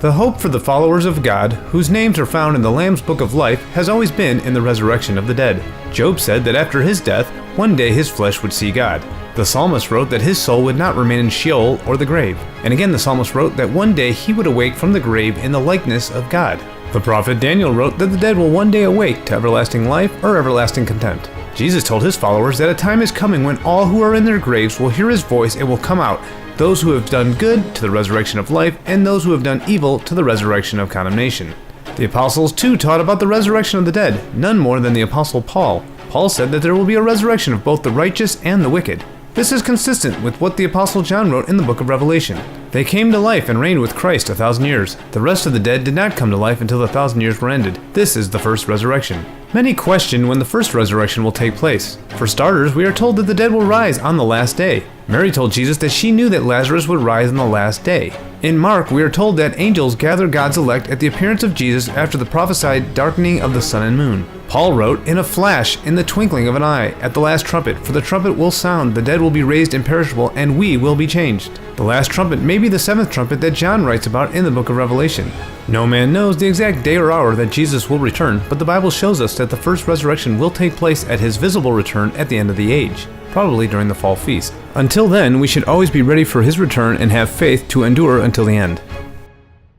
The hope for the followers of God, whose names are found in the Lamb's Book of Life, has always been in the resurrection of the dead. Job said that after his death, one day his flesh would see God. The psalmist wrote that his soul would not remain in Sheol or the grave. And again the psalmist wrote that one day he would awake from the grave in the likeness of God. The prophet Daniel wrote that the dead will one day awake to everlasting life or everlasting contempt. Jesus told his followers that a time is coming when all who are in their graves will hear his voice and will come out, those who have done good to the resurrection of life, and those who have done evil to the resurrection of condemnation. The apostles too taught about the resurrection of the dead, none more than the apostle Paul. Paul said that there will be a resurrection of both the righteous and the wicked. This is consistent with what the apostle John wrote in the book of Revelation. They came to life and reigned with Christ 1,000 years. The rest of the dead did not come to life until the 1,000 years were ended. This is the first resurrection. Many question when the first resurrection will take place. For starters, we are told that the dead will rise on the last day. Mary told Jesus that she knew that Lazarus would rise on the last day. In Mark, we are told that angels gather God's elect at the appearance of Jesus after the prophesied darkening of the sun and moon. Paul wrote, "In a flash, in the twinkling of an eye, at the last trumpet, for the trumpet will sound, the dead will be raised imperishable, and we will be changed." The last trumpet may be the seventh trumpet that John writes about in the book of Revelation. No man knows the exact day or hour that Jesus will return, but the Bible shows us that the first resurrection will take place at his visible return at the end of the age, probably during the fall feast. Until then, we should always be ready for his return and have faith to endure until the end.